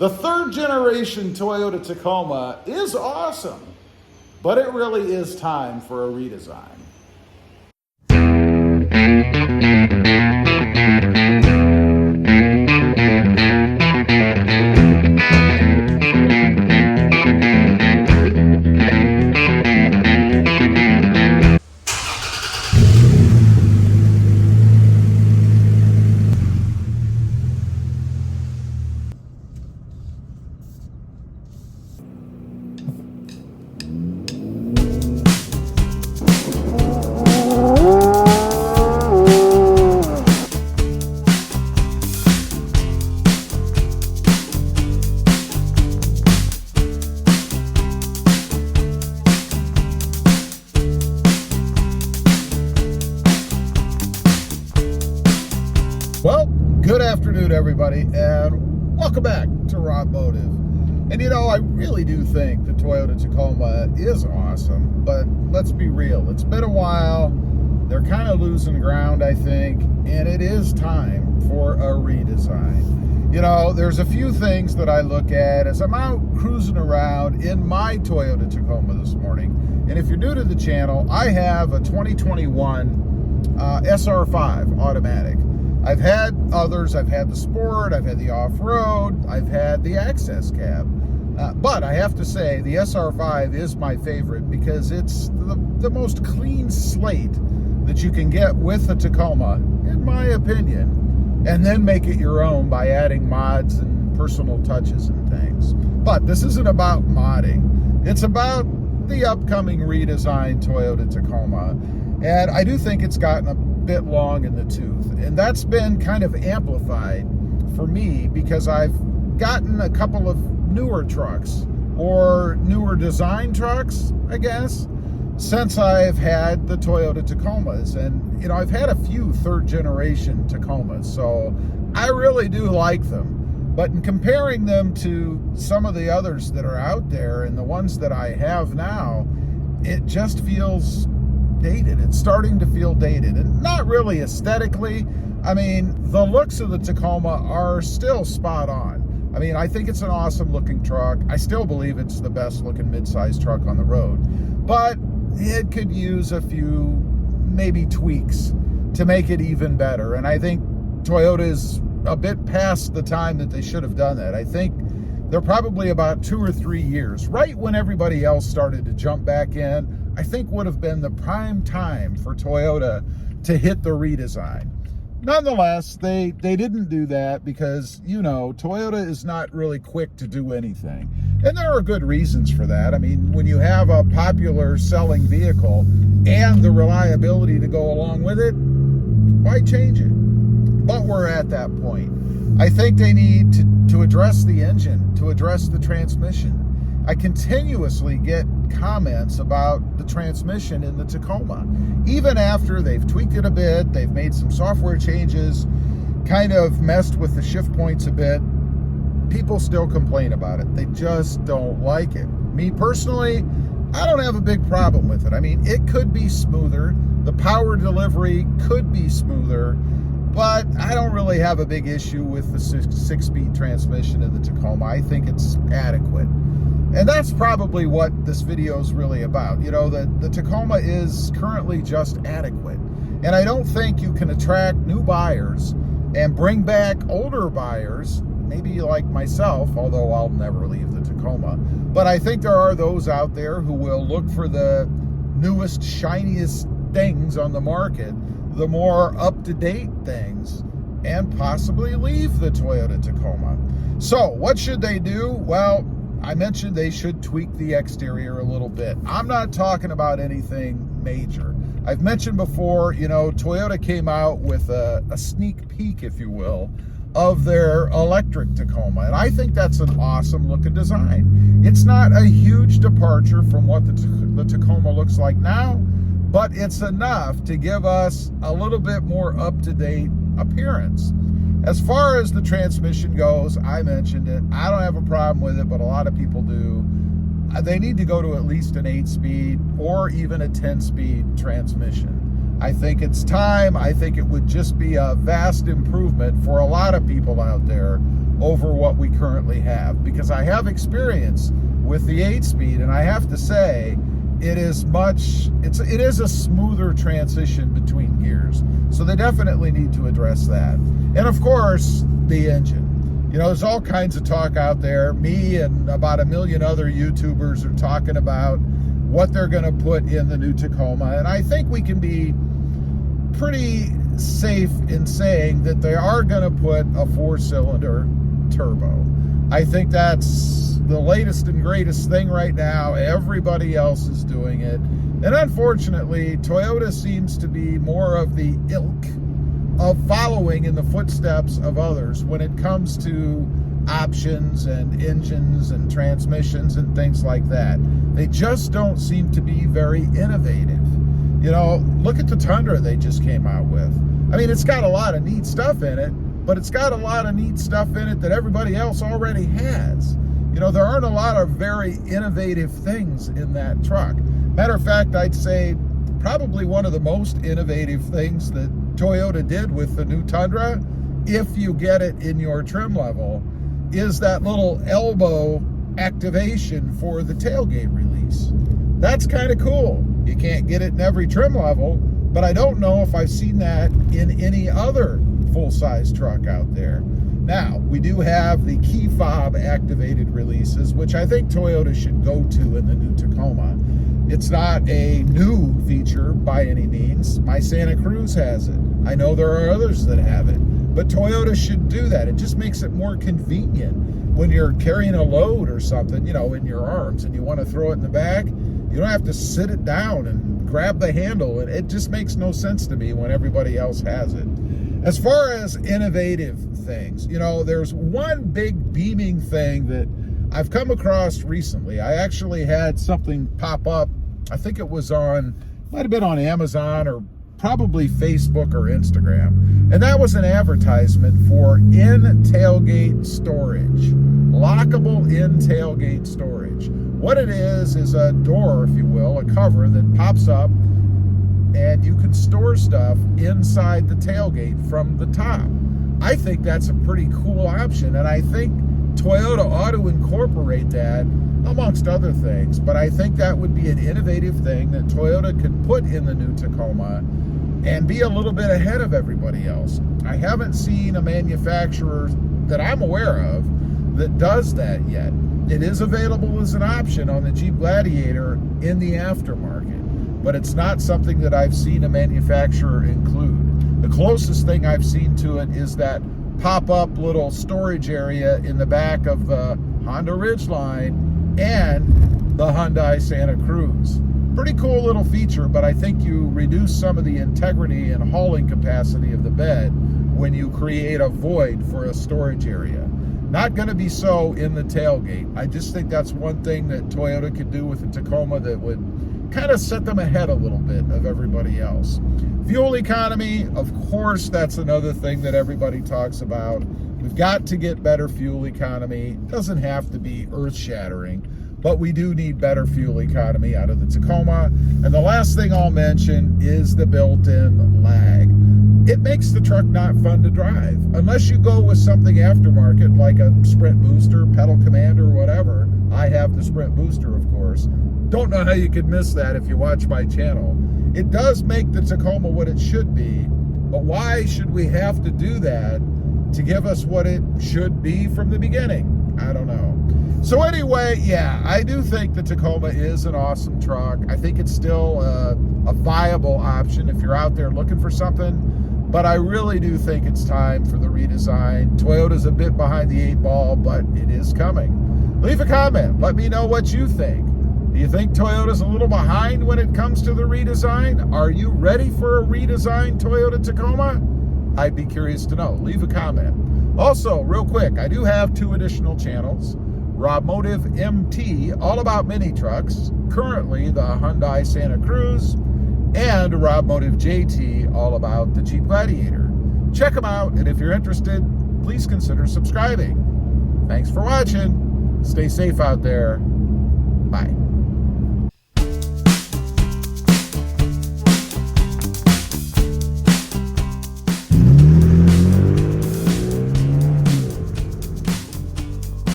The third generation Toyota Tacoma is awesome, but it really is time for a redesign. Well, good afternoon, everybody, and welcome back to RobMotive. And you know, I really do think the Toyota Tacoma is awesome, but let's be real. It's been a while. They're kind of losing ground, I think, and it is time for a redesign. You know, there's a few things that I look at as I'm out cruising around in my Toyota Tacoma this morning. And if you're new to the channel, I have a 2021 SR5 automatic. I've had others. I've had the Sport, I've had the Off-Road, I've had the Access Cab. But I have to say, the SR5 is my favorite because it's the most clean slate that you can get with a Tacoma, in my opinion, and then make it your own by adding mods and personal touches and things. But this isn't about modding. It's about the upcoming redesigned Toyota Tacoma. And I do think it's gotten a bit long in the tooth, and that's been kind of amplified for me because I've gotten a couple of newer trucks or newer design trucks, I guess, since I've had the Toyota Tacomas. And you know, I've had a few third generation Tacomas, so I really do like them. But in comparing them to some of the others that are out there and the ones that I have now, it just feels dated. It's starting to feel dated, and not really aesthetically. I mean, the looks of the Tacoma are still spot on. I mean, I think it's an awesome looking truck. I still believe it's the best looking midsize truck on the road, but it could use a few maybe tweaks to make it even better. And I think Toyota is a bit past the time that they should have done that. I think they're probably about 2 or 3 years, right when everybody else started to jump back in. I think would have been the prime time for Toyota to hit the redesign. Nonetheless, they didn't do that because, you know, Toyota is not really quick to do anything. And there are good reasons for that. I mean, when you have a popular selling vehicle and the reliability to go along with it, why change it? But we're at that point. I think they need to address the engine, to address the transmission. I continuously get comments about the transmission in the Tacoma. Even after they've tweaked it a bit, they've made some software changes, kind of messed with the shift points a bit, people still complain about it. They just don't like it. Me personally, I don't have a big problem with it. I mean, it could be smoother. The power delivery could be smoother, but I don't really have a big issue with the six-speed transmission in the Tacoma. I think it's adequate. And that's probably what this video is really about. You know, the Tacoma is currently just adequate. And I don't think you can attract new buyers and bring back older buyers, maybe like myself, although I'll never leave the Tacoma. But I think there are those out there who will look for the newest, shiniest things on the market, the more up-to-date things, and possibly leave the Toyota Tacoma. So what should they do? Well, I mentioned they should tweak the exterior a little bit. I'm not talking about anything major. I've mentioned before, you know, Toyota came out with a sneak peek, if you will, of their electric Tacoma. And I think that's an awesome looking design. It's not a huge departure from what the Tacoma looks like now, but it's enough to give us a little bit more up-to-date appearance. As far as the transmission goes, I mentioned it. I don't have a problem with it, but a lot of people do. They need to go to at least an 8-speed or even a 10-speed transmission. I think it's time. I think it would just be a vast improvement for a lot of people out there over what we currently have, because I have experience with the 8-speed, and I have to say it is a smoother transition between gears. So they definitely need to address that. And of course, the engine. You know, there's all kinds of talk out there. Me and about 1 million other YouTubers are talking about what they're going to put in the new Tacoma, and I think we can be pretty safe in saying that they are going to put a 4-cylinder turbo. I think that's the latest and greatest thing right now. Everybody else is doing it. And unfortunately, Toyota seems to be more of the ilk of following in the footsteps of others when it comes to options and engines and transmissions and things like that. They just don't seem to be very innovative. You know, look at the Tundra they just came out with. I mean, it's got a lot of neat stuff in it, but it's got a lot of neat stuff in it that everybody else already has. You know, there aren't a lot of very innovative things in that truck. Matter of fact, I'd say probably one of the most innovative things that Toyota did with the new Tundra, if you get it in your trim level, is that little elbow activation for the tailgate release. That's kind of cool. You can't get it in every trim level, but I don't know if I've seen that in any other full-size truck out there. Now, we do have the key fob activated releases, which I think Toyota should go to in the new Tacoma. It's not a new feature by any means. My Santa Cruz has it. I know there are others that have it, but Toyota should do that. It just makes it more convenient when you're carrying a load or something, you know, in your arms, and you want to throw it in the back. You don't have to sit it down and grab the handle, and it just makes no sense to me when everybody else has it. As far as innovative things, you know, there's one big beaming thing that I've come across recently. I actually had something pop up. I think it was might have been on Amazon or probably Facebook or Instagram. And that was an advertisement for in-tailgate storage, lockable in-tailgate storage. What it is a door, if you will, a cover that pops up, and you can store stuff inside the tailgate from the top. I think that's a pretty cool option, and I think Toyota ought to incorporate that amongst other things, but I think that would be an innovative thing that Toyota could put in the new Tacoma and be a little bit ahead of everybody else. I haven't seen a manufacturer that I'm aware of that does that yet. It is available as an option on the Jeep Gladiator in the aftermarket, but it's not something that I've seen a manufacturer include. The closest thing I've seen to it is that pop-up little storage area in the back of the Honda Ridgeline and the Hyundai Santa Cruz. Pretty cool little feature, but I think you reduce some of the integrity and hauling capacity of the bed when you create a void for a storage area. Not going to be so in the tailgate. I just think that's one thing that Toyota could do with the Tacoma that would kind of set them ahead a little bit of everybody else. Fuel economy, of course, that's another thing that everybody talks about. We've got to get better fuel economy. It doesn't have to be earth-shattering, but we do need better fuel economy out of the Tacoma. And the last thing I'll mention is the built-in lag. It makes the truck not fun to drive. Unless you go with something aftermarket like a Sprint Booster, Pedal Commander, whatever. I have the Sprint Booster, of course. Don't know how you could miss that if you watch my channel. It does make the Tacoma what it should be, but why should we have to do that to give us what it should be from the beginning? I don't know. So anyway, yeah, I do think the Tacoma is an awesome truck. I think it's still a viable option if you're out there looking for something, but I really do think it's time for the redesign. Toyota's a bit behind the 8-ball, but it is coming. Leave a comment. Let me know what you think. Do you think Toyota's a little behind when it comes to the redesign? Are you ready for a redesigned Toyota Tacoma? I'd be curious to know. Leave a comment. Also, real quick, I do have 2 additional channels. RobMotive MT, all about mini trucks, currently the Hyundai Santa Cruz, and RobMotive JT, all about the Jeep Gladiator. Check them out, and if you're interested, please consider subscribing. Thanks for watching. Stay safe out there. Bye.